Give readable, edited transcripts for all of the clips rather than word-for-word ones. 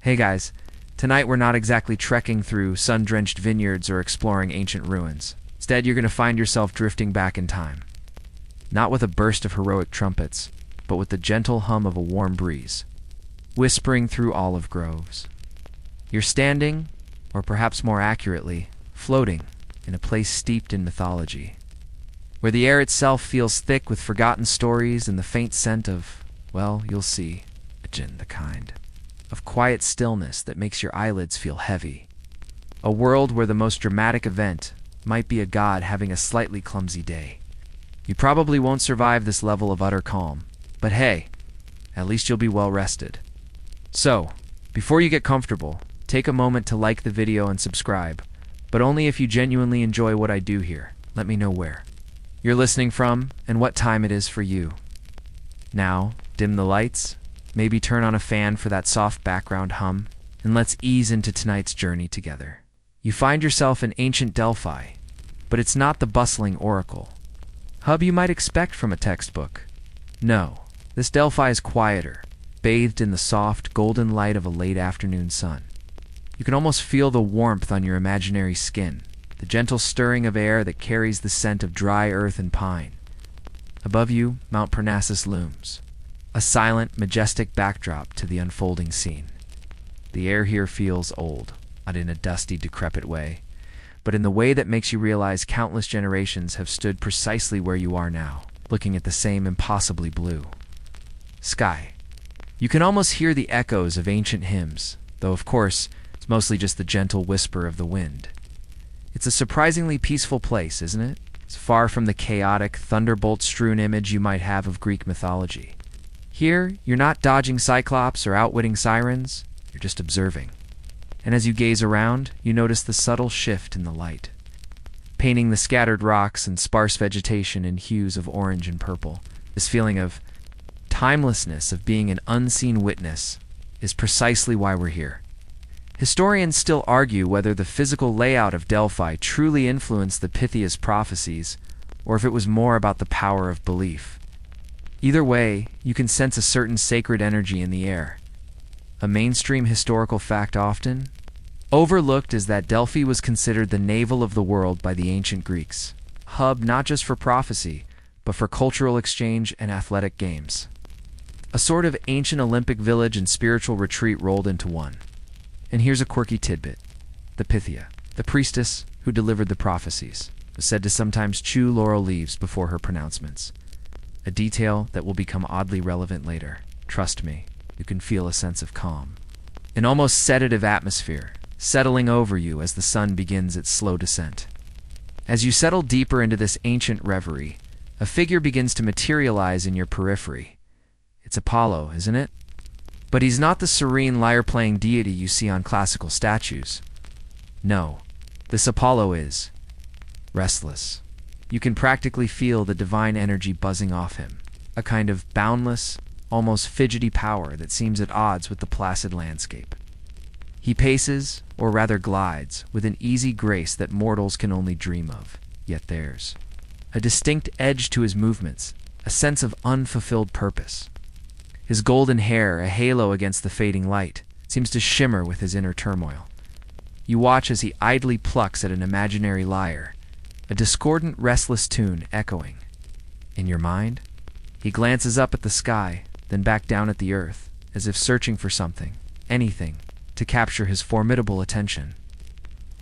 Hey guys, tonight we're not exactly trekking through sun-drenched vineyards or exploring ancient ruins. Instead, you're going to find yourself drifting back in time. Not with a burst of heroic trumpets, but with the gentle hum of a warm breeze, whispering through olive groves. You're standing, or perhaps more accurately, floating, in a place steeped in mythology, where the air itself feels thick with forgotten stories and the faint scent of, well, you'll see, the kind of quiet stillness that makes your eyelids feel heavy. A world where the most dramatic event might be a god having a slightly clumsy day. You probably won't survive this level of utter calm, but hey, at least you'll be well rested. So, before you get comfortable, take a moment to like the video and subscribe, but only if you genuinely enjoy what I do here. Let me know where you're listening from and what time it is for you. Now, dim the lights, maybe turn on a fan for that soft background hum, and let's ease into tonight's journey together. You find yourself in ancient Delphi, but it's not the bustling oracle hub you might expect from a textbook. No, this Delphi is quieter, bathed in the soft, golden light of a late afternoon sun. You can almost feel the warmth on your imaginary skin, the gentle stirring of air that carries the scent of dry earth and pine. Above you, Mount Parnassus looms, a silent, majestic backdrop to the unfolding scene. The air here feels old, not in a dusty, decrepit way, but in the way that makes you realize countless generations have stood precisely where you are now, looking at the same impossibly blue sky. You can almost hear the echoes of ancient hymns, though of course, it's mostly just the gentle whisper of the wind. It's a surprisingly peaceful place, isn't it? It's far from the chaotic, thunderbolt-strewn image you might have of Greek mythology. Here, you're not dodging cyclops or outwitting sirens, you're just observing. And as you gaze around, you notice the subtle shift in the light, painting the scattered rocks and sparse vegetation in hues of orange and purple. This feeling of timelessness, of being an unseen witness, is precisely why we're here. Historians still argue whether the physical layout of Delphi truly influenced the Pythia's prophecies, or if it was more about the power of belief. Either way, you can sense a certain sacred energy in the air. A mainstream historical fact often overlooked is that Delphi was considered the navel of the world by the ancient Greeks, a hub not just for prophecy, but for cultural exchange and athletic games. A sort of ancient Olympic village and spiritual retreat rolled into one. And here's a quirky tidbit. The Pythia, the priestess who delivered the prophecies, was said to sometimes chew laurel leaves before her pronouncements. A detail that will become oddly relevant later. Trust me, you can feel a sense of calm. An almost sedative atmosphere, settling over you as the sun begins its slow descent. As you settle deeper into this ancient reverie, a figure begins to materialize in your periphery. It's Apollo, isn't it? But he's not the serene lyre-playing deity you see on classical statues. No, this Apollo is restless. You can practically feel the divine energy buzzing off him, a kind of boundless, almost fidgety power that seems at odds with the placid landscape. He paces, or rather glides, with an easy grace that mortals can only dream of, yet there's a distinct edge to his movements, a sense of unfulfilled purpose. His golden hair, a halo against the fading light, seems to shimmer with his inner turmoil. You watch as he idly plucks at an imaginary lyre, a discordant, restless tune echoing. In your mind, he glances up at the sky, then back down at the earth, as if searching for something, anything, to capture his formidable attention.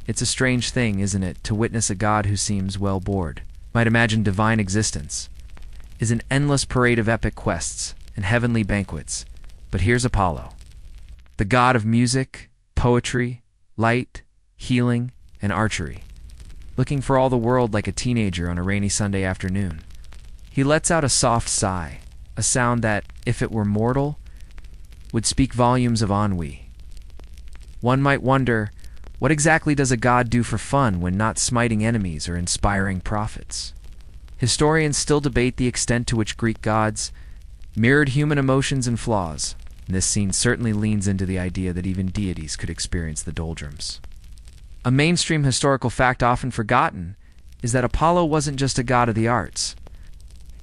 It's a strange thing, isn't it, to witness a god who seems well bored. Might imagine divine existence is an endless parade of epic quests and heavenly banquets. But here's Apollo, the god of music, poetry, light, healing, and archery, looking for all the world like a teenager on a rainy Sunday afternoon. He lets out a soft sigh, a sound that, if it were mortal, would speak volumes of ennui. One might wonder, what exactly does a god do for fun when not smiting enemies or inspiring prophets? Historians still debate the extent to which Greek gods mirrored human emotions and flaws, and this scene certainly leans into the idea that even deities could experience the doldrums. A mainstream historical fact often forgotten is that Apollo wasn't just a god of the arts.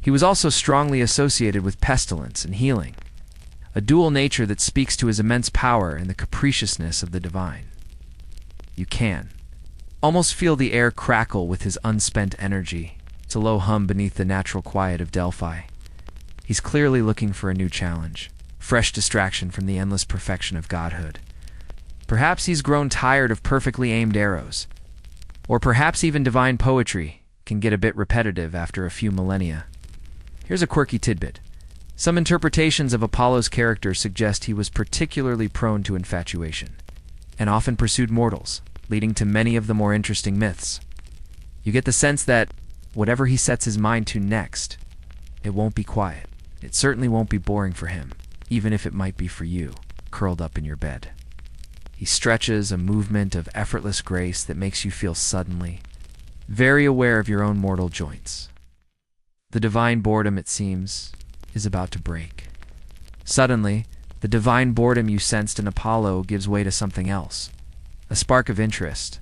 He was also strongly associated with pestilence and healing, a dual nature that speaks to his immense power and the capriciousness of the divine. You can almost feel the air crackle with his unspent energy. It's a low hum beneath the natural quiet of Delphi. He's clearly looking for a new challenge, fresh distraction from the endless perfection of godhood. Perhaps he's grown tired of perfectly aimed arrows. Or perhaps even divine poetry can get a bit repetitive after a few millennia. Here's a quirky tidbit. Some interpretations of Apollo's character suggest he was particularly prone to infatuation, and often pursued mortals, leading to many of the more interesting myths. You get the sense that whatever he sets his mind to next, it won't be quiet. It certainly won't be boring for him, even if it might be for you, curled up in your bed. He stretches a movement of effortless grace that makes you feel suddenly very aware of your own mortal joints. The divine boredom, it seems, is about to break. Suddenly, the divine boredom you sensed in Apollo gives way to something else. A spark of interest,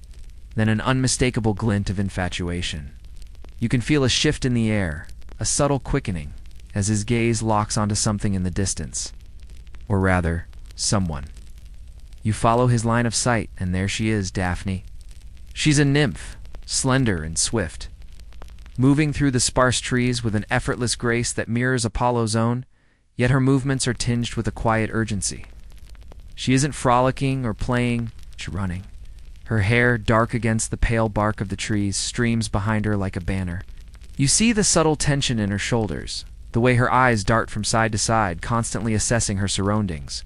then an unmistakable glint of infatuation. You can feel a shift in the air, a subtle quickening, as his gaze locks onto something in the distance. Or rather, someone. You follow his line of sight, and there she is, Daphne. She's a nymph, slender and swift, moving through the sparse trees with an effortless grace that mirrors Apollo's own, yet her movements are tinged with a quiet urgency. She isn't frolicking or playing, she's running. Her hair, dark against the pale bark of the trees, streams behind her like a banner. You see the subtle tension in her shoulders, the way her eyes dart from side to side, constantly assessing her surroundings.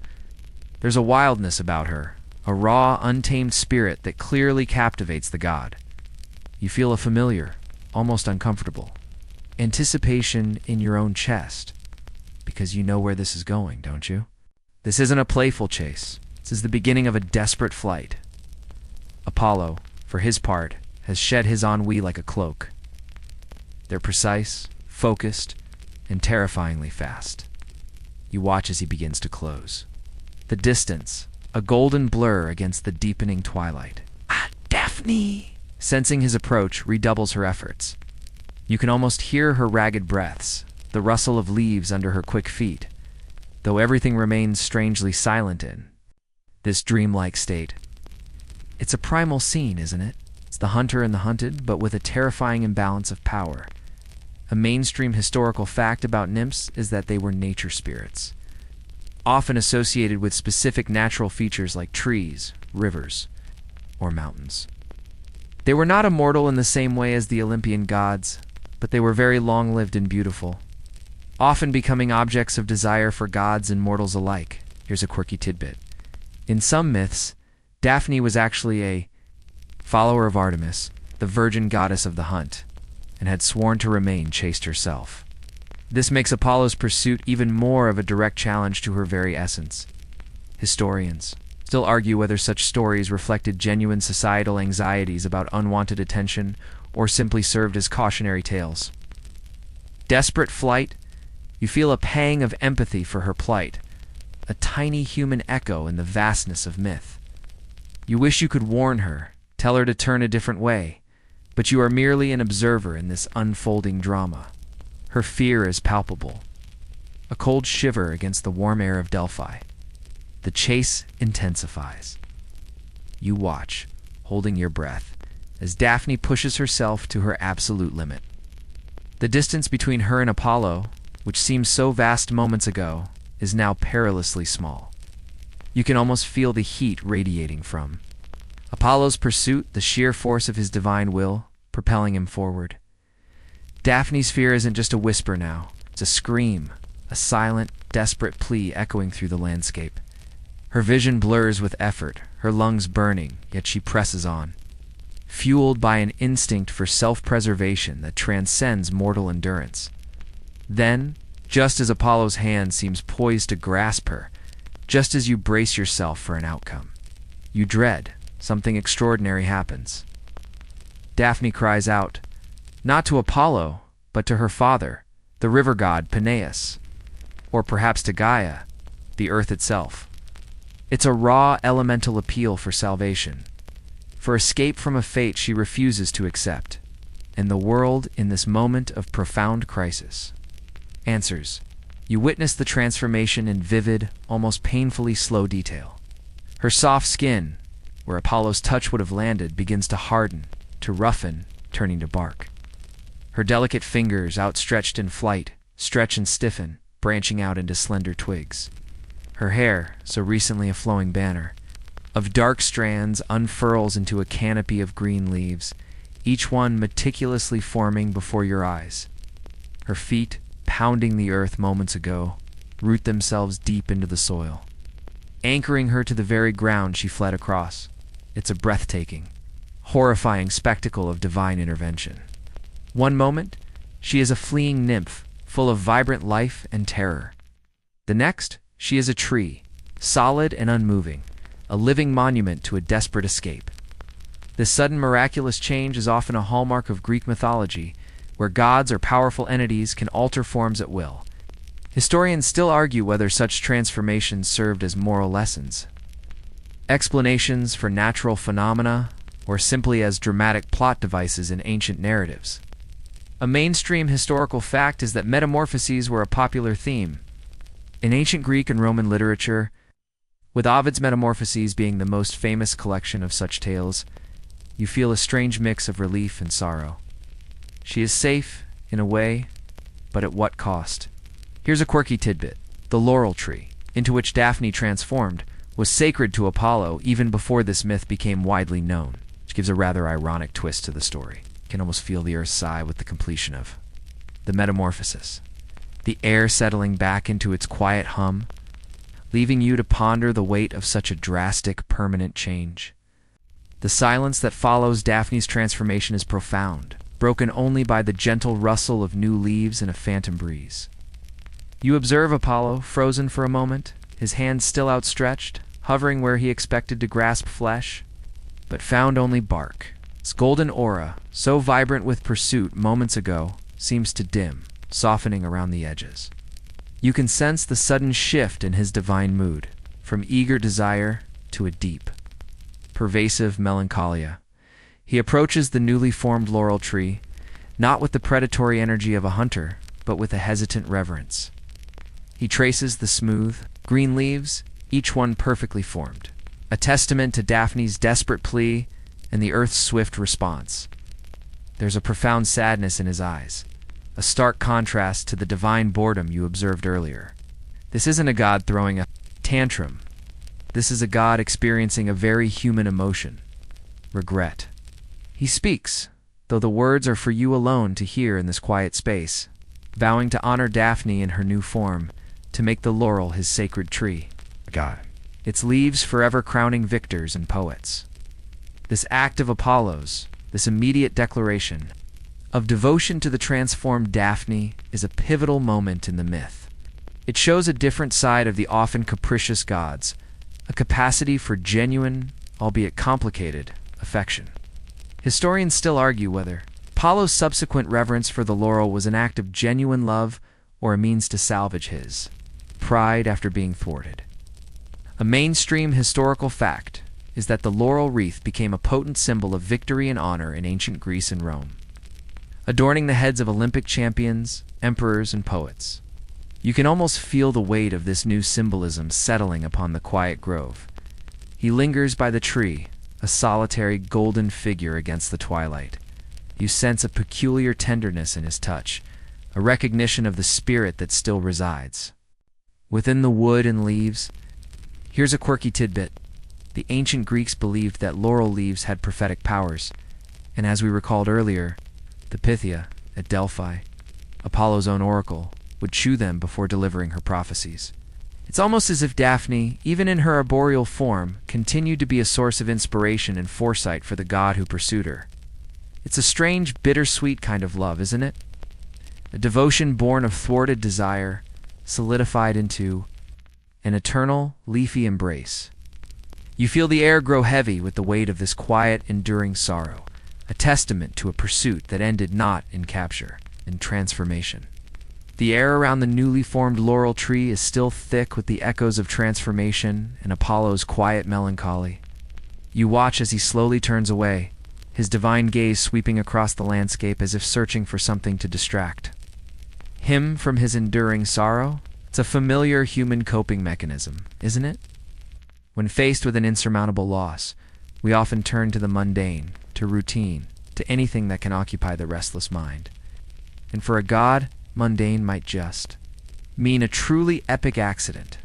There's a wildness about her, a raw, untamed spirit that clearly captivates the god. You feel a familiar, almost uncomfortable anticipation in your own chest, because you know where this is going, don't you? This isn't a playful chase. This is the beginning of a desperate flight. Apollo, for his part, has shed his ennui like a cloak. They're precise, focused, and terrifyingly fast. You watch as he begins to close. The distance, a golden blur against the deepening twilight. Ah, Daphne! Sensing his approach, redoubles her efforts. You can almost hear her ragged breaths, the rustle of leaves under her quick feet, though everything remains strangely silent in this dreamlike state. It's a primal scene, isn't it? It's the hunter and the hunted, but with a terrifying imbalance of power. A mainstream historical fact about nymphs is that they were nature spirits, often associated with specific natural features like trees, rivers, or mountains. They were not immortal in the same way as the Olympian gods, but they were very long-lived and beautiful, often becoming objects of desire for gods and mortals alike. Here's a quirky tidbit. In some myths, Daphne was actually a follower of Artemis, the virgin goddess of the hunt, and had sworn to remain chaste herself. This makes Apollo's pursuit even more of a direct challenge to her very essence. Historians still argue whether such stories reflected genuine societal anxieties about unwanted attention or simply served as cautionary tales. Desperate flight, you feel a pang of empathy for her plight, a tiny human echo in the vastness of myth. You wish you could warn her, tell her to turn a different way, but you are merely an observer in this unfolding drama. Her fear is palpable, a cold shiver against the warm air of Delphi. The chase intensifies. You watch, holding your breath, as Daphne pushes herself to her absolute limit. The distance between her and Apollo, which seemed so vast moments ago, is now perilously small. You can almost feel the heat radiating from Apollo's pursuit, the sheer force of his divine will, propelling him forward. Daphne's fear isn't just a whisper now. It's a scream, a silent, desperate plea echoing through the landscape. Her vision blurs with effort, her lungs burning, yet she presses on, fueled by an instinct for self-preservation that transcends mortal endurance. Then, just as Apollo's hand seems poised to grasp her, just as you brace yourself for an outcome, you dread something extraordinary happens. Daphne cries out, not to Apollo, but to her father, the river god Peneus, or perhaps to Gaia, the earth itself. It's a raw, elemental appeal for salvation, for escape from a fate she refuses to accept, and the world, in this moment of profound crisis, answers, You witness the transformation in vivid, almost painfully slow detail. Her soft skin, where Apollo's touch would have landed, begins to harden, to roughen, turning to bark. Her delicate fingers, outstretched in flight, stretch and stiffen, branching out into slender twigs. Her hair, so recently a flowing banner, of dark strands unfurls into a canopy of green leaves, each one meticulously forming before your eyes. Her feet, pounding the earth moments ago, root themselves deep into the soil, anchoring her to the very ground she fled across. It's a breathtaking, horrifying spectacle of divine intervention. One moment, she is a fleeing nymph, full of vibrant life and terror. The next, she is a tree, solid and unmoving, a living monument to a desperate escape. This sudden miraculous change is often a hallmark of Greek mythology, where gods or powerful entities can alter forms at will. Historians still argue whether such transformations served as moral lessons, explanations for natural phenomena, or simply as dramatic plot devices in ancient narratives. A mainstream historical fact is that metamorphoses were a popular theme in ancient Greek and Roman literature, with Ovid's Metamorphoses being the most famous collection of such tales. You feel a strange mix of relief and sorrow. She is safe, in a way, but at what cost? Here's a quirky tidbit. The laurel tree, into which Daphne transformed, was sacred to Apollo even before this myth became widely known, which gives a rather ironic twist to the story. You can almost feel the earth sigh with the completion of the metamorphosis. The air settling back into its quiet hum, leaving you to ponder the weight of such a drastic, permanent change. The silence that follows Daphne's transformation is profound, broken only by the gentle rustle of new leaves and a phantom breeze. You observe Apollo, frozen for a moment, his hands still outstretched, hovering where he expected to grasp flesh, but found only bark. Its golden aura, so vibrant with pursuit moments ago, seems to dim, softening around the edges. You can sense the sudden shift in his divine mood, from eager desire to a deep, pervasive melancholia. He approaches the newly formed laurel tree, not with the predatory energy of a hunter, but with a hesitant reverence. He traces the smooth, green leaves, each one perfectly formed, a testament to Daphne's desperate plea and the earth's swift response. There's a profound sadness in his eyes, a stark contrast to the divine boredom you observed earlier. This isn't a god throwing a tantrum. This is a god experiencing a very human emotion: regret. He speaks, though the words are for you alone to hear in this quiet space, vowing to honor Daphne in her new form, to make the laurel his sacred tree. God. Its leaves forever crowning victors and poets. This act of Apollo's, this immediate declaration of devotion to the transformed Daphne, is a pivotal moment in the myth. It shows a different side of the often capricious gods, a capacity for genuine, albeit complicated, affection. Historians still argue whether Apollo's subsequent reverence for the laurel was an act of genuine love or a means to salvage his pride after being thwarted. A mainstream historical fact is that the laurel wreath became a potent symbol of victory and honor in ancient Greece and Rome, adorning the heads of Olympic champions, emperors, and poets. You can almost feel the weight of this new symbolism settling upon the quiet grove. He lingers by the tree, a solitary golden figure against the twilight. You sense a peculiar tenderness in his touch, a recognition of the spirit that still resides within the wood and leaves. Here's a quirky tidbit. The ancient Greeks believed that laurel leaves had prophetic powers, and as we recalled earlier, the Pythia, at Delphi, Apollo's own oracle, would chew them before delivering her prophecies. It's almost as if Daphne, even in her arboreal form, continued to be a source of inspiration and foresight for the god who pursued her. It's a strange, bittersweet kind of love, isn't it? A devotion born of thwarted desire, solidified into an eternal, leafy embrace. You feel the air grow heavy with the weight of this quiet, enduring sorrow, a testament to a pursuit that ended not in capture, in transformation. The air around the newly formed laurel tree is still thick with the echoes of transformation and Apollo's quiet melancholy. You watch as he slowly turns away, his divine gaze sweeping across the landscape as if searching for something to distract him from his enduring sorrow. It's a familiar human coping mechanism, isn't it? When faced with an insurmountable loss, we often turn to the mundane, to routine, to anything that can occupy the restless mind. And for a god, mundane might just mean a truly epic accident.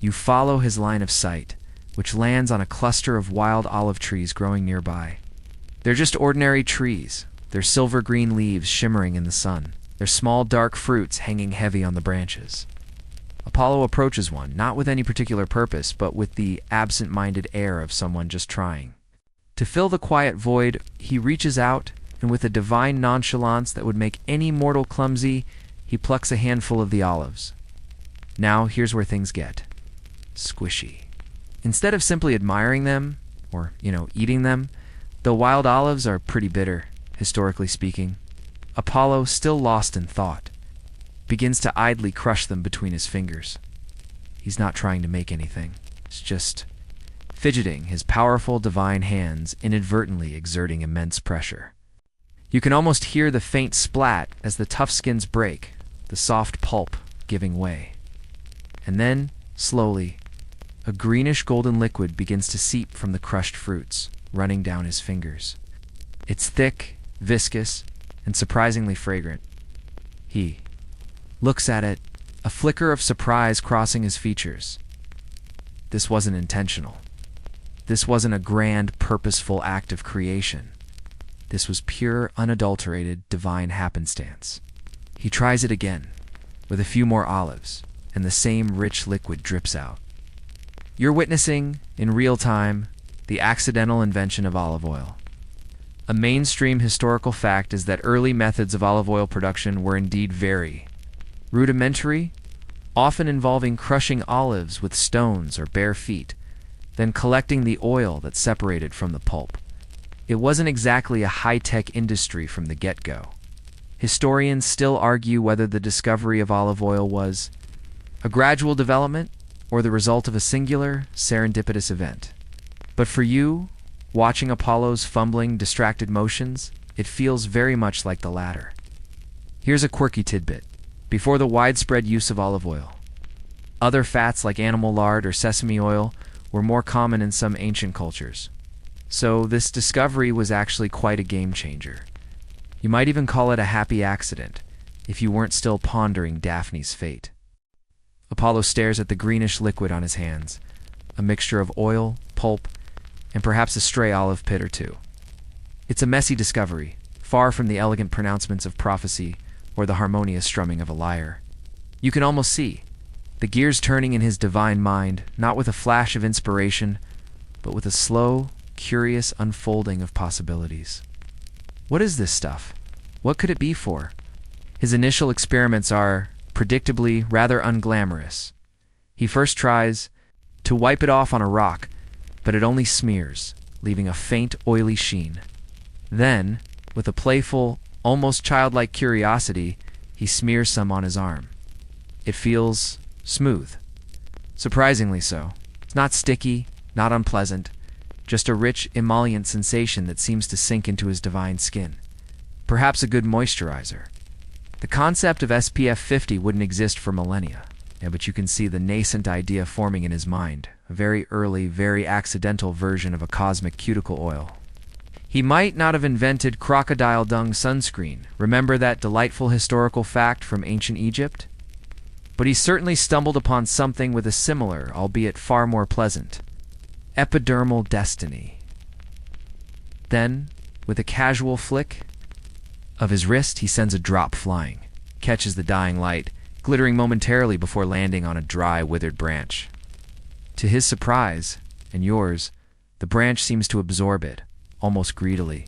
You follow his line of sight, which lands on a cluster of wild olive trees growing nearby. They're just ordinary trees, their silver-green leaves shimmering in the sun, their small dark fruits hanging heavy on the branches. Apollo approaches one, not with any particular purpose, but with the absent-minded air of someone just trying. To fill the quiet void, he reaches out, and with a divine nonchalance that would make any mortal clumsy, he plucks a handful of the olives. Now, here's where things get squishy. Instead of simply admiring them, or, eating them, the wild olives are pretty bitter, historically speaking. Apollo, still lost in thought, begins to idly crush them between his fingers. He's not trying to make anything. It's just fidgeting, his powerful divine hands inadvertently exerting immense pressure. You can almost hear the faint splat as the tough skins break, the soft pulp giving way. And then, slowly, a greenish-golden liquid begins to seep from the crushed fruits, running down his fingers. It's thick, viscous, and surprisingly fragrant. He looks at it, a flicker of surprise crossing his features. This wasn't intentional. This wasn't a grand, purposeful act of creation. This was pure, unadulterated, divine happenstance. He tries it again, with a few more olives, and the same rich liquid drips out. You're witnessing, in real time, the accidental invention of olive oil. A mainstream historical fact is that early methods of olive oil production were indeed very rudimentary, often involving crushing olives with stones or bare feet, then collecting the oil that separated from the pulp. It wasn't exactly a high-tech industry from the get-go. Historians still argue whether the discovery of olive oil was a gradual development or the result of a singular, serendipitous event. But for you, watching Apollo's fumbling, distracted motions, it feels very much like the latter. Here's a quirky tidbit. Before the widespread use of olive oil, other fats like animal lard or sesame oil were more common in some ancient cultures. So this discovery was actually quite a game changer. You might even call it a happy accident, if you weren't still pondering Daphne's fate. Apollo stares at the greenish liquid on his hands, a mixture of oil, pulp, and perhaps a stray olive pit or two. It's a messy discovery, far from the elegant pronouncements of prophecy or the harmonious strumming of a lyre. You can almost see the gears turning in his divine mind, not with a flash of inspiration, but with a slow, curious unfolding of possibilities. What is this stuff? What could it be for? His initial experiments are, predictably, rather unglamorous. He first tries to wipe it off on a rock, but it only smears, leaving a faint, oily sheen. Then, with a playful, almost childlike curiosity, he smears some on his arm. It feels smooth. Surprisingly so. It's not sticky, not unpleasant, just a rich, emollient sensation that seems to sink into his divine skin. Perhaps a good moisturizer. The concept of SPF 50 wouldn't exist for millennia. Yeah, but you can see the nascent idea forming in his mind, a very early, very accidental version of a cosmic cuticle oil. He might not have invented crocodile dung sunscreen. Remember that delightful historical fact from ancient Egypt? But he certainly stumbled upon something with a similar, albeit far more pleasant, epidermal destiny. Then, with a casual flick of his wrist, he sends a drop flying, catches the dying light, glittering momentarily before landing on a dry, withered branch. To his surprise, and yours, the branch seems to absorb it, almost greedily.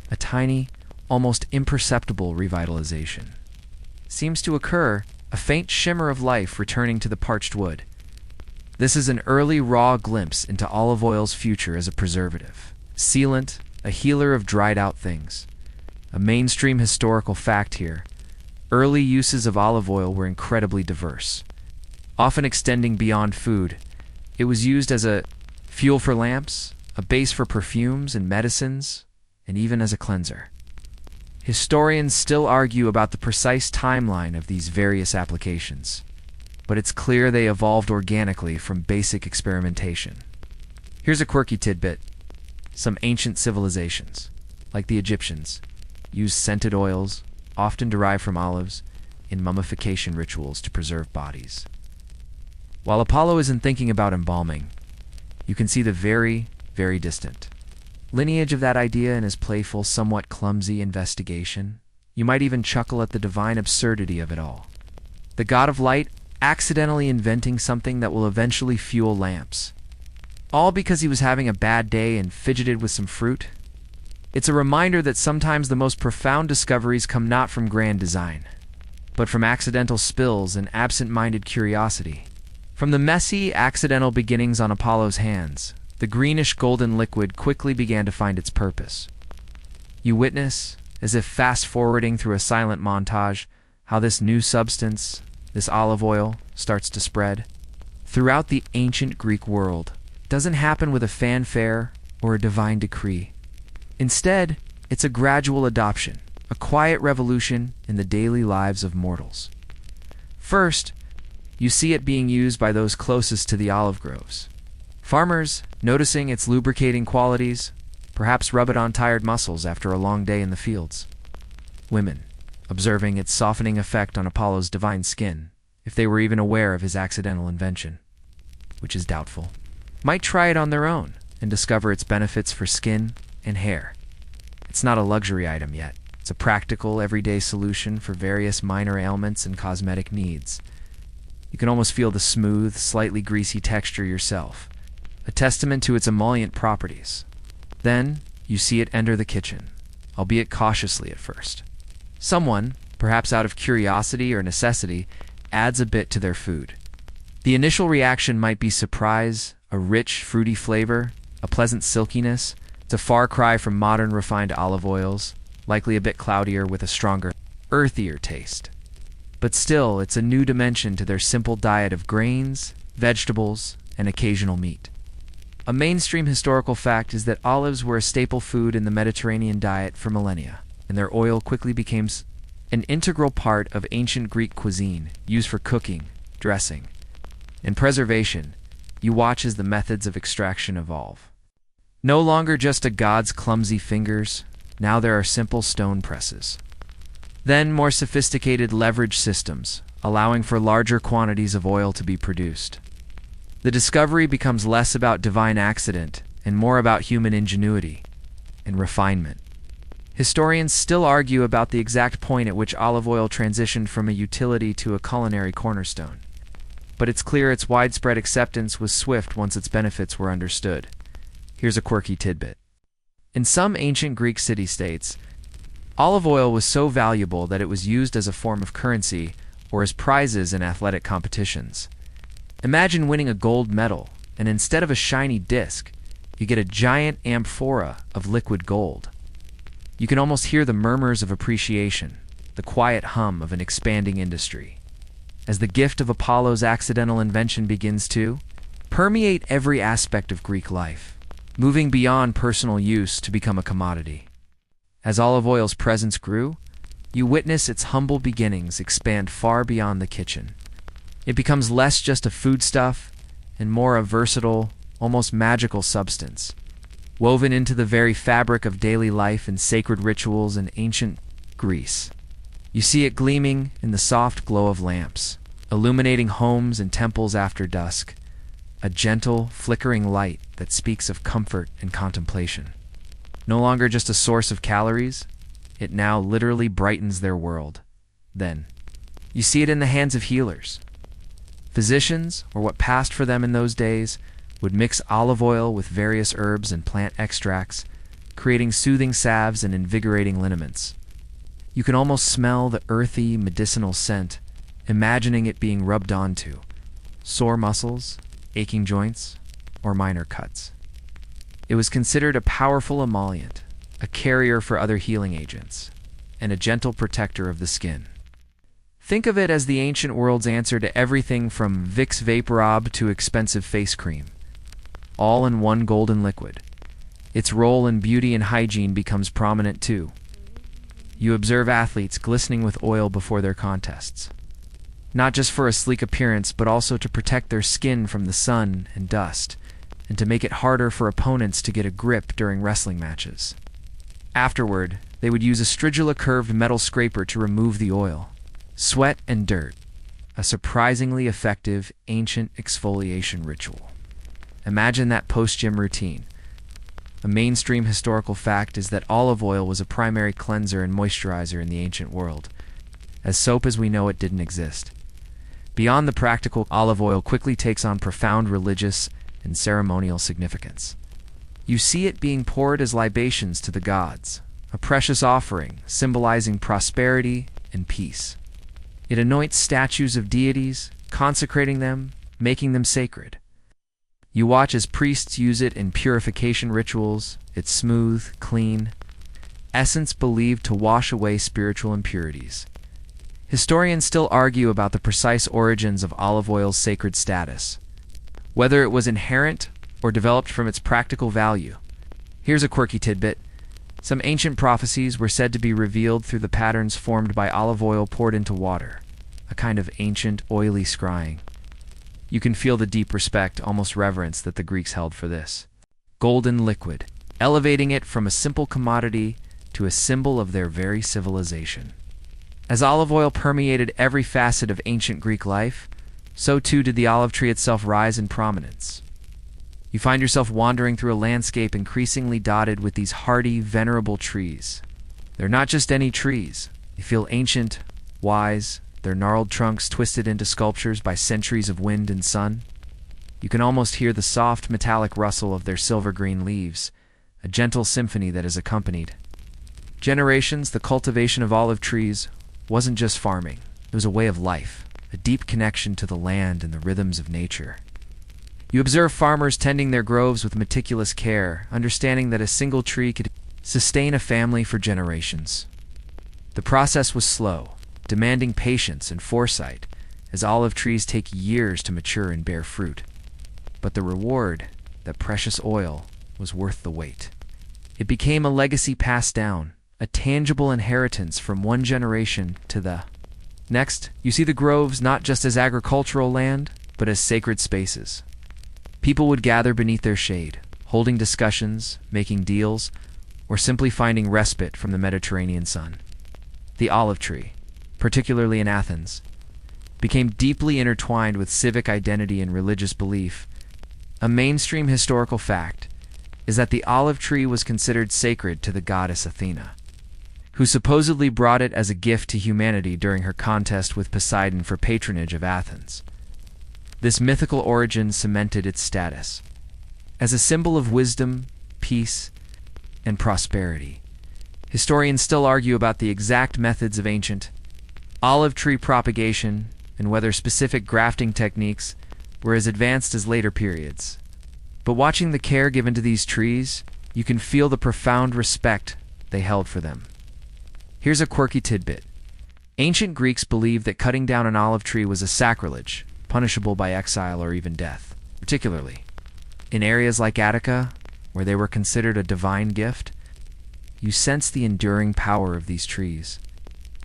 A tiny, almost imperceptible revitalization seems to occur, a faint shimmer of life returning to the parched wood. This is an early, raw glimpse into olive oil's future as a preservative, sealant, a healer of dried-out things. A mainstream historical fact here. Early uses of olive oil were incredibly diverse, often extending beyond food. It was used as a fuel for lamps, a base for perfumes and medicines, and even as a cleanser. Historians still argue about the precise timeline of these various applications. but it's clear they evolved organically from basic experimentation. Here's a quirky tidbit. Some ancient civilizations, like the Egyptians, used scented oils, often derived from olives, in mummification rituals to preserve bodies. While Apollo isn't thinking about embalming, you can see the very, very distant lineage of that idea in his playful, somewhat clumsy investigation. You might even chuckle at the divine absurdity of it all. The god of light accidentally inventing something that will eventually fuel lamps. All because he was having a bad day and fidgeted with some fruit? It's a reminder that sometimes the most profound discoveries come not from grand design, but from accidental spills and absent-minded curiosity. From the messy, accidental beginnings on Apollo's hands, the greenish-golden liquid quickly began to find its purpose. You witness, as if fast-forwarding through a silent montage, how this new substance, this olive oil, starts to spread. Throughout the ancient Greek world, it doesn't happen with a fanfare or a divine decree. Instead, it's a gradual adoption, a quiet revolution in the daily lives of mortals. First, you see it being used by those closest to the olive groves. Farmers, noticing its lubricating qualities, perhaps rub it on tired muscles after a long day in the fields. Women, observing its softening effect on Apollo's divine skin, if they were even aware of his accidental invention, which is doubtful, might try it on their own and discover its benefits for skin and hair. It's not a luxury item yet. It's a practical, everyday solution for various minor ailments and cosmetic needs. You can almost feel the smooth, slightly greasy texture yourself, a testament to its emollient properties. Then, you see it enter the kitchen, albeit cautiously at first. Someone, perhaps out of curiosity or necessity, adds a bit to their food. The initial reaction might be surprise, a rich, fruity flavor, a pleasant silkiness. It's a far cry from modern refined olive oils, likely a bit cloudier with a stronger, earthier taste. But still, it's a new dimension to their simple diet of grains, vegetables, and occasional meat. A mainstream historical fact is that olives were a staple food in the Mediterranean diet for millennia, and their oil quickly became an integral part of ancient Greek cuisine, used for cooking, dressing, and preservation. You watch as the methods of extraction evolve. No longer just a god's clumsy fingers, now there are simple stone presses. Then more sophisticated leverage systems, allowing for larger quantities of oil to be produced. The discovery becomes less about divine accident and more about human ingenuity and refinement. Historians still argue about the exact point at which olive oil transitioned from a utility to a culinary cornerstone. But it's clear its widespread acceptance was swift once its benefits were understood. Here's a quirky tidbit. In some ancient Greek city-states, olive oil was so valuable that it was used as a form of currency or as prizes in athletic competitions. Imagine winning a gold medal, and instead of a shiny disc, you get a giant amphora of liquid gold. You can almost hear the murmurs of appreciation, the quiet hum of an expanding industry, as the gift of Apollo's accidental invention begins to permeate every aspect of Greek life, moving beyond personal use to become a commodity. As olive oil's presence grew, you witness its humble beginnings expand far beyond the kitchen. It becomes less just a foodstuff and more a versatile, almost magical substance, woven into the very fabric of daily life and sacred rituals in ancient Greece. You see it gleaming in the soft glow of lamps, illuminating homes and temples after dusk, a gentle, flickering light that speaks of comfort and contemplation. No longer just a source of calories, it now literally brightens their world. Then, you see it in the hands of healers. Physicians, or what passed for them in those days, would mix olive oil with various herbs and plant extracts, creating soothing salves and invigorating liniments. You can almost smell the earthy, medicinal scent, imagining it being rubbed onto sore muscles, aching joints, or minor cuts. It was considered a powerful emollient, a carrier for other healing agents, and a gentle protector of the skin. Think of it as the ancient world's answer to everything from Vicks Vaporub to expensive face cream, all in one golden liquid. Its role in beauty and hygiene becomes prominent too. You observe athletes glistening with oil before their contests, not just for a sleek appearance, but also to protect their skin from the sun and dust, and to make it harder for opponents to get a grip during wrestling matches. Afterward, they would use a stridula-curved metal scraper to remove the oil, sweat, and dirt, a surprisingly effective ancient exfoliation ritual. Imagine that post-gym routine. A mainstream historical fact is that olive oil was a primary cleanser and moisturizer in the ancient world, as soap as we know it didn't exist. Beyond the practical, olive oil quickly takes on profound religious and ceremonial significance. You see it being poured as libations to the gods, a precious offering symbolizing prosperity and peace. It anoints statues of deities, consecrating them, making them sacred. You watch as priests use it in purification rituals, its smooth, clean essence believed to wash away spiritual impurities. Historians still argue about the precise origins of olive oil's sacred status, whether it was inherent or developed from its practical value. Here's a quirky tidbit. Some ancient prophecies were said to be revealed through the patterns formed by olive oil poured into water, a kind of ancient, oily scrying. You can feel the deep respect, almost reverence, that the Greeks held for this golden liquid, elevating it from a simple commodity to a symbol of their very civilization. As olive oil permeated every facet of ancient Greek life, so too did the olive tree itself rise in prominence. You find yourself wandering through a landscape increasingly dotted with these hardy, venerable trees. They're not just any trees. They feel ancient, wise, their gnarled trunks twisted into sculptures by centuries of wind and sun. You can almost hear the soft, metallic rustle of their silver-green leaves, a gentle symphony that is accompanied. Generations, the cultivation of olive trees wasn't just farming. It was a way of life, a deep connection to the land and the rhythms of nature. You observe farmers tending their groves with meticulous care, understanding that a single tree could sustain a family for generations. The process was slow, demanding patience and foresight, as olive trees take years to mature and bear fruit. But the reward, that precious oil, was worth the wait. It became a legacy passed down, a tangible inheritance from one generation to the next. You see the groves not just as agricultural land, but as sacred spaces. People would gather beneath their shade, holding discussions, making deals, or simply finding respite from the Mediterranean sun. The olive tree, particularly in Athens, became deeply intertwined with civic identity and religious belief. A mainstream historical fact is that the olive tree was considered sacred to the goddess Athena, who supposedly brought it as a gift to humanity during her contest with Poseidon for patronage of Athens. This mythical origin cemented its status as a symbol of wisdom, peace, and prosperity. Historians still argue about the exact methods of ancient olive tree propagation and whether specific grafting techniques were as advanced as later periods. But watching the care given to these trees, you can feel the profound respect they held for them. Here's a quirky tidbit. Ancient Greeks believed that cutting down an olive tree was a sacrilege, punishable by exile or even death. Particularly in areas like Attica, where they were considered a divine gift, you sense the enduring power of these trees.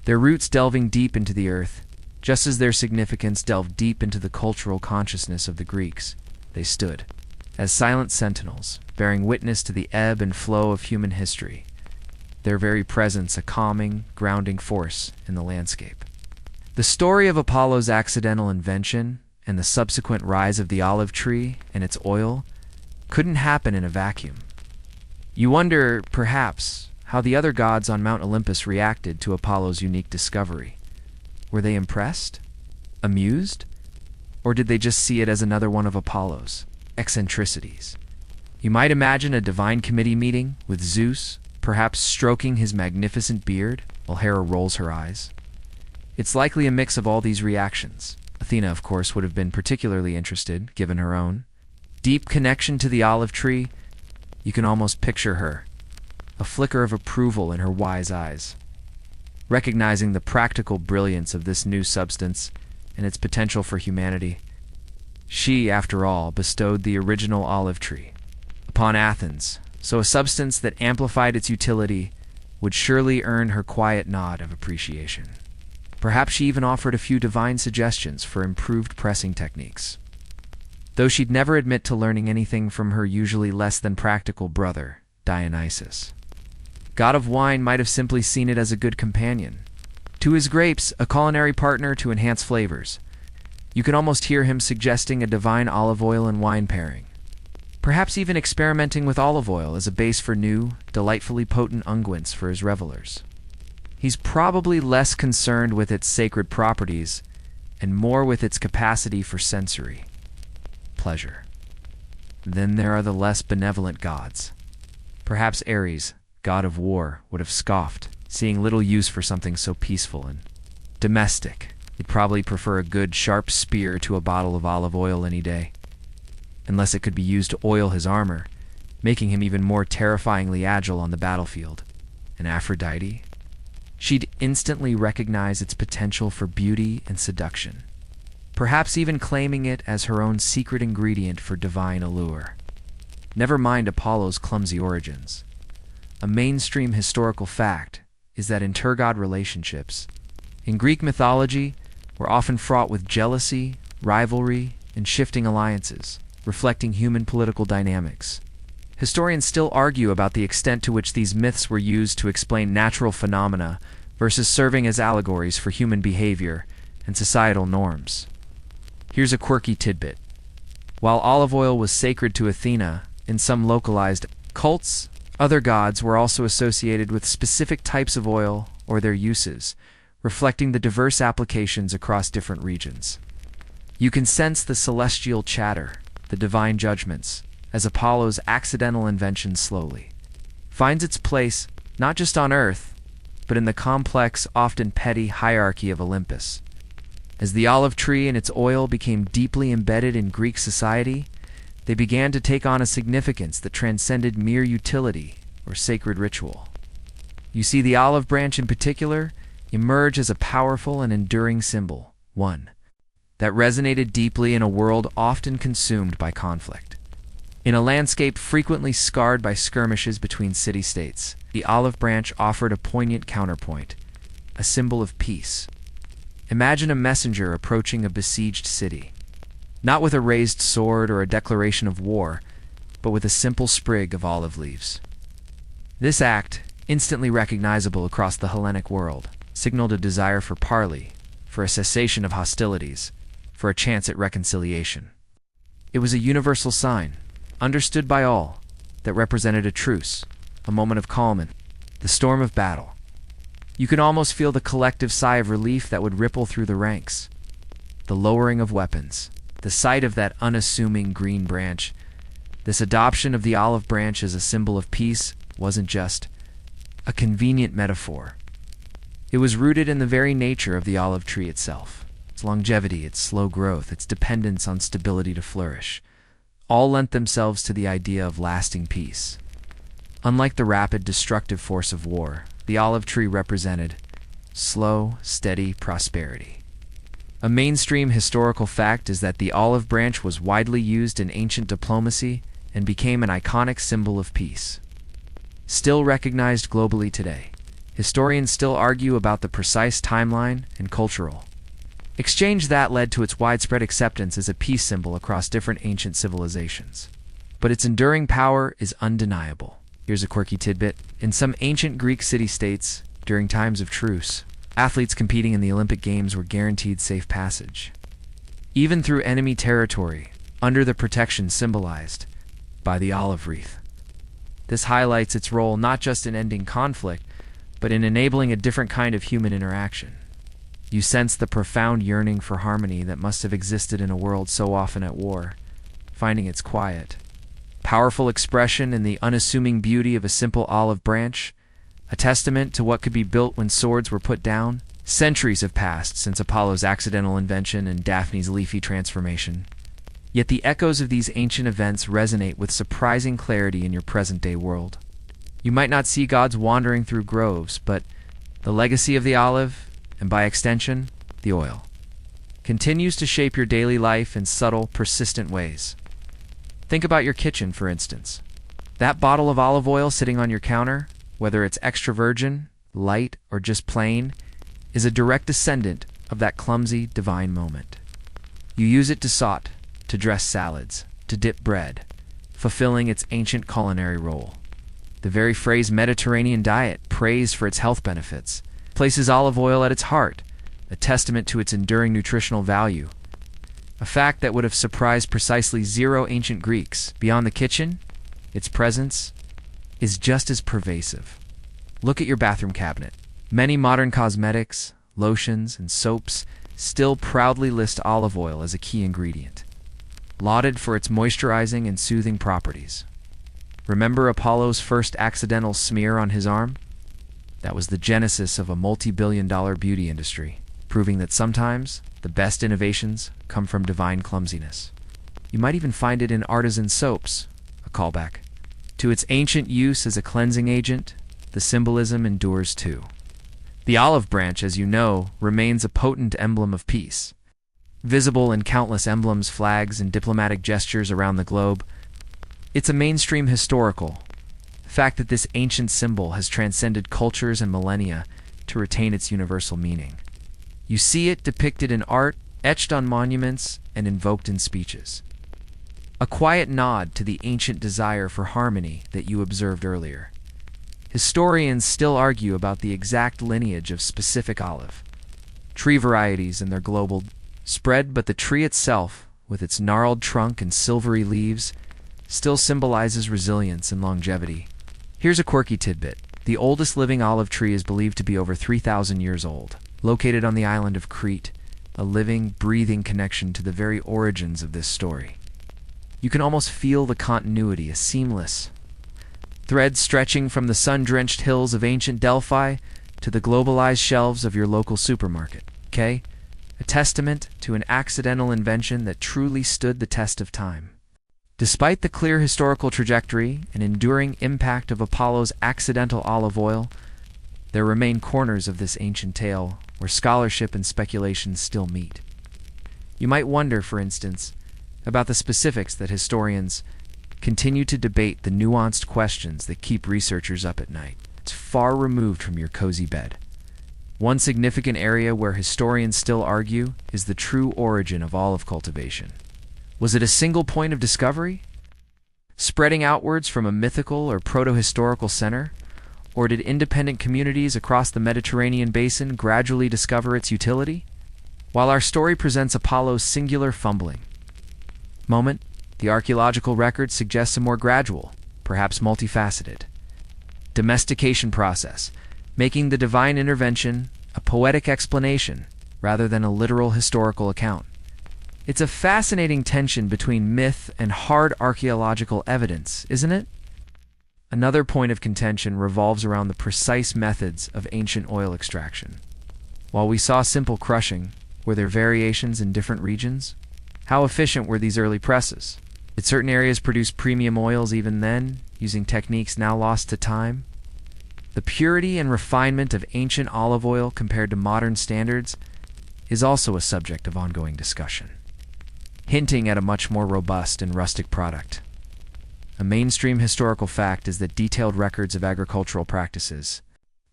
Their roots delving deep into the earth, just as their significance delved deep into the cultural consciousness of the Greeks. They stood as silent sentinels, bearing witness to the ebb and flow of human history, their very presence a calming, grounding force in the landscape. The story of Apollo's accidental invention and the subsequent rise of the olive tree and its oil couldn't happen in a vacuum. You wonder, perhaps, how the other gods on Mount Olympus reacted to Apollo's unique discovery. Were they impressed? Amused? Or did they just see it as another one of Apollo's eccentricities? You might imagine a divine committee meeting with Zeus, perhaps stroking his magnificent beard while Hera rolls her eyes. It's likely a mix of all these reactions. Athena, of course, would have been particularly interested, given her own deep connection to the olive tree. You can almost picture her, a flicker of approval in her wise eyes, recognizing the practical brilliance of this new substance and its potential for humanity. She, after all, bestowed the original olive tree upon Athens, so a substance that amplified its utility would surely earn her quiet nod of appreciation. Perhaps she even offered a few divine suggestions for improved pressing techniques, though she'd never admit to learning anything from her usually less than practical brother, Dionysus. God of Wine might have simply seen it as a good companion. To his grapes, a culinary partner to enhance flavors. You can almost hear him suggesting a divine olive oil and wine pairing. Perhaps even experimenting with olive oil as a base for new, delightfully potent unguents for his revelers. He's probably less concerned with its sacred properties and more with its capacity for sensory pleasure. Then there are the less benevolent gods. Perhaps Ares, god of war, would have scoffed, seeing little use for something so peaceful and domestic. He'd probably prefer a good, sharp spear to a bottle of olive oil any day, unless it could be used to oil his armor, making him even more terrifyingly agile on the battlefield. And Aphrodite? She'd instantly recognize its potential for beauty and seduction, perhaps even claiming it as her own secret ingredient for divine allure. Never mind Apollo's clumsy origins. A mainstream historical fact is that intergod relationships in Greek mythology were often fraught with jealousy, rivalry, and shifting alliances, reflecting human political dynamics. Historians still argue about the extent to which these myths were used to explain natural phenomena versus serving as allegories for human behavior and societal norms. Here's a quirky tidbit. While olive oil was sacred to Athena in some localized cults, other gods were also associated with specific types of oil or their uses, reflecting the diverse applications across different regions. You can sense the celestial chatter, the divine judgments, as Apollo's accidental invention slowly finds its place not just on Earth, but in the complex, often petty hierarchy of Olympus. As the olive tree and its oil became deeply embedded in Greek society, they began to take on a significance that transcended mere utility or sacred ritual. You see the olive branch in particular emerge as a powerful and enduring symbol, one that resonated deeply in a world often consumed by conflict. In a landscape frequently scarred by skirmishes between city-states, the olive branch offered a poignant counterpoint, a symbol of peace. Imagine a messenger approaching a besieged city, not with a raised sword or a declaration of war, but with a simple sprig of olive leaves. This act, instantly recognizable across the Hellenic world, signaled a desire for parley, for a cessation of hostilities, for a chance at reconciliation. It was a universal sign, understood by all, that represented a truce, a moment of calm in the storm of battle. You could almost feel the collective sigh of relief that would ripple through the ranks. The lowering of weapons, the sight of that unassuming green branch, this adoption of the olive branch as a symbol of peace wasn't just a convenient metaphor. It was rooted in the very nature of the olive tree itself. Its longevity, its slow growth, its dependence on stability to flourish, all lent themselves to the idea of lasting peace. Unlike the rapid, destructive force of war, the olive tree represented slow, steady prosperity. A mainstream historical fact is that the olive branch was widely used in ancient diplomacy and became an iconic symbol of peace. Still recognized globally today, historians still argue about the precise timeline and cultural exchange that led to its widespread acceptance as a peace symbol across different ancient civilizations. But its enduring power is undeniable. Here's a quirky tidbit. In some ancient Greek city-states, during times of truce, athletes competing in the Olympic Games were guaranteed safe passage, even through enemy territory, under the protection symbolized by the olive wreath. This highlights its role not just in ending conflict, but in enabling a different kind of human interaction. You sense the profound yearning for harmony that must have existed in a world so often at war, finding its quiet, powerful expression in the unassuming beauty of a simple olive branch, a testament to what could be built when swords were put down. Centuries have passed since Apollo's accidental invention and Daphne's leafy transformation. Yet the echoes of these ancient events resonate with surprising clarity in your present-day world. You might not see gods wandering through groves, but the legacy of the olive, and by extension, the oil, continues to shape your daily life in subtle, persistent ways. Think about your kitchen, for instance. That bottle of olive oil sitting on your counter, whether it's extra virgin, light, or just plain, is a direct descendant of that clumsy divine moment. You use it to saute, to dress salads, to dip bread, fulfilling its ancient culinary role. The very phrase Mediterranean diet, praised for its health benefits, places olive oil at its heart, a testament to its enduring nutritional value. A fact that would have surprised precisely 0 ancient Greeks. Beyond the kitchen, its presence is just as pervasive. Look at your bathroom cabinet. Many modern cosmetics, lotions, and soaps still proudly list olive oil as a key ingredient, lauded for its moisturizing and soothing properties. Remember Apollo's first accidental smear on his arm? That was the genesis of a multi-billion-dollar beauty industry, proving that sometimes the best innovations come from divine clumsiness. You might even find it in artisan soaps, a callback. To its ancient use as a cleansing agent, the symbolism endures too. The olive branch, as you know, remains a potent emblem of peace. Visible in countless emblems, flags, and diplomatic gestures around the globe, it's a mainstream historical fact that this ancient symbol has transcended cultures and millennia to retain its universal meaning. You see it depicted in art, etched on monuments, and invoked in speeches. A quiet nod to the ancient desire for harmony that you observed earlier. Historians still argue about the exact lineage of specific olive tree varieties and their global spread, but the tree itself, with its gnarled trunk and silvery leaves, still symbolizes resilience and longevity. Here's a quirky tidbit. The oldest living olive tree is believed to be over 3,000 years old, located on the island of Crete, a living, breathing connection to the very origins of this story. You can almost feel the continuity, a seamless thread stretching from the sun-drenched hills of ancient Delphi to the globalized shelves of your local supermarket. Okay? A testament to an accidental invention that truly stood the test of time. Despite the clear historical trajectory and enduring impact of Apollo's accidental olive oil, there remain corners of this ancient tale where scholarship and speculation still meet. You might wonder, for instance, about the specifics that historians continue to debate, the nuanced questions that keep researchers up at night. It's far removed from your cozy bed. One significant area where historians still argue is the true origin of olive cultivation. Was it a single point of discovery, spreading outwards from a mythical or proto-historical center? Or did independent communities across the Mediterranean basin gradually discover its utility? While our story presents Apollo's singular fumbling moment, the archaeological record suggests a more gradual, perhaps multifaceted, domestication process, making the divine intervention a poetic explanation rather than a literal historical account. It's a fascinating tension between myth and hard archaeological evidence, isn't it? Another point of contention revolves around the precise methods of ancient oil extraction. While we saw simple crushing, were there variations in different regions? How efficient were these early presses? Did certain areas produce premium oils even then, using techniques now lost to time? The purity and refinement of ancient olive oil compared to modern standards is also a subject of ongoing discussion, hinting at a much more robust and rustic product. A mainstream historical fact is that detailed records of agricultural practices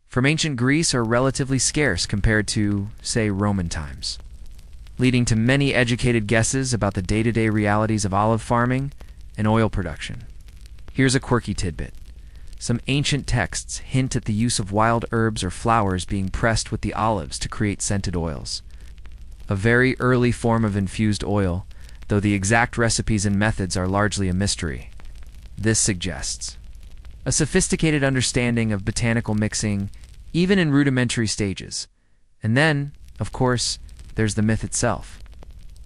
from ancient Greece are relatively scarce compared to, say, Roman times, leading to many educated guesses about the day-to-day realities of olive farming and oil production. Here's a quirky tidbit. Some ancient texts hint at the use of wild herbs or flowers being pressed with the olives to create scented oils. A very early form of infused oil, though the exact recipes and methods are largely a mystery. This suggests a sophisticated understanding of botanical mixing, even in rudimentary stages. And then, of course, there's the myth itself.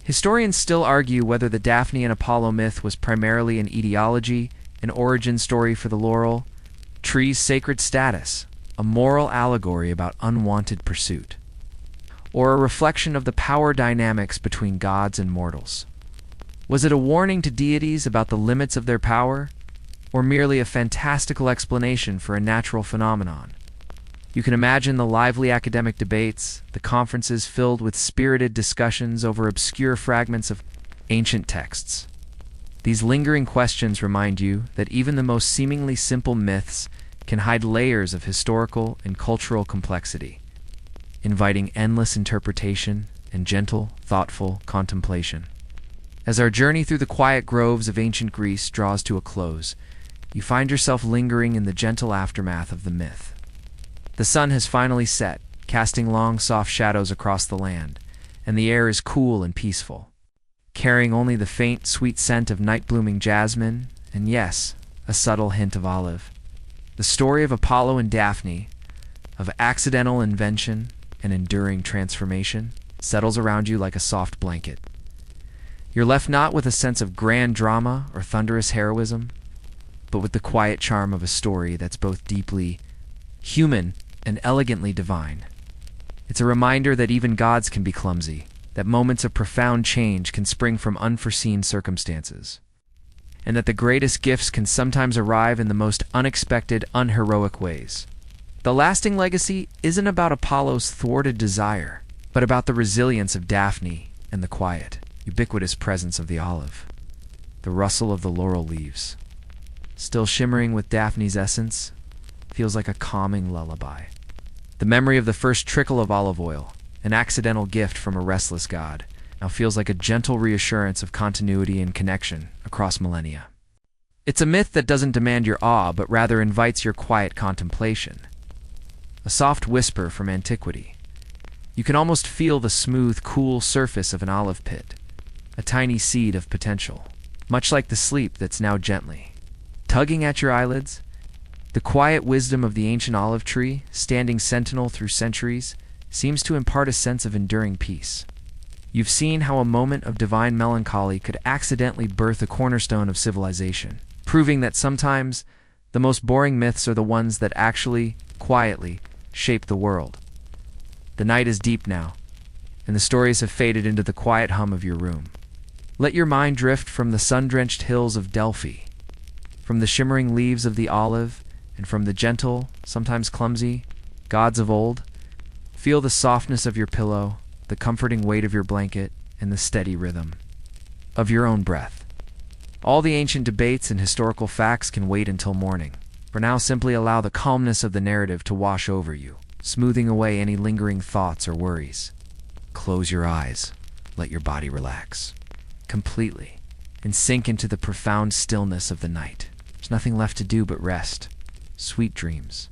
Historians still argue whether the Daphne and Apollo myth was primarily an etiology, an origin story for the laurel tree's sacred status, a moral allegory about unwanted pursuit, or a reflection of the power dynamics between gods and mortals. Was it a warning to deities about the limits of their power, or merely a fantastical explanation for a natural phenomenon? You can imagine the lively academic debates, the conferences filled with spirited discussions over obscure fragments of ancient texts. These lingering questions remind you that even the most seemingly simple myths can hide layers of historical and cultural complexity. inviting endless interpretation and gentle, thoughtful contemplation. As our journey through the quiet groves of ancient Greece draws to a close, you find yourself lingering in the gentle aftermath of the myth. The sun has finally set, casting long, soft shadows across the land, and the air is cool and peaceful, carrying only the faint, sweet scent of night-blooming jasmine, and yes, a subtle hint of olive. The story of Apollo and Daphne, of accidental invention and enduring transformation, settles around you like a soft blanket. You're left not with a sense of grand drama or thunderous heroism, but with the quiet charm of a story that's both deeply human and elegantly divine. It's a reminder that even gods can be clumsy, that moments of profound change can spring from unforeseen circumstances, and that the greatest gifts can sometimes arrive in the most unexpected, unheroic ways. The lasting legacy isn't about Apollo's thwarted desire, but about the resilience of Daphne and the quiet, ubiquitous presence of the olive. The rustle of the laurel leaves, still shimmering with Daphne's essence, feels like a calming lullaby. The memory of the first trickle of olive oil, an accidental gift from a restless god, now feels like a gentle reassurance of continuity and connection across millennia. It's a myth that doesn't demand your awe, but rather invites your quiet contemplation. A soft whisper from antiquity. You can almost feel the smooth, cool surface of an olive pit, a tiny seed of potential, much like the sleep that's now gently tugging at your eyelids. The quiet wisdom of the ancient olive tree, standing sentinel through centuries, seems to impart a sense of enduring peace. You've seen how a moment of divine melancholy could accidentally birth a cornerstone of civilization, proving that sometimes the most boring myths are the ones that actually, quietly, shape the world. The night is deep now, and the stories have faded into the quiet hum of your room. Let your mind drift from the sun-drenched hills of Delphi, from the shimmering leaves of the olive, and from the gentle, sometimes clumsy, gods of old. Feel the softness of your pillow, the comforting weight of your blanket, and the steady rhythm of your own breath. All the ancient debates and historical facts can wait until morning. For now, simply allow the calmness of the narrative to wash over you, smoothing away any lingering thoughts or worries. Close your eyes, let your body relax completely, and sink into the profound stillness of the night. There's nothing left to do but rest. Sweet dreams.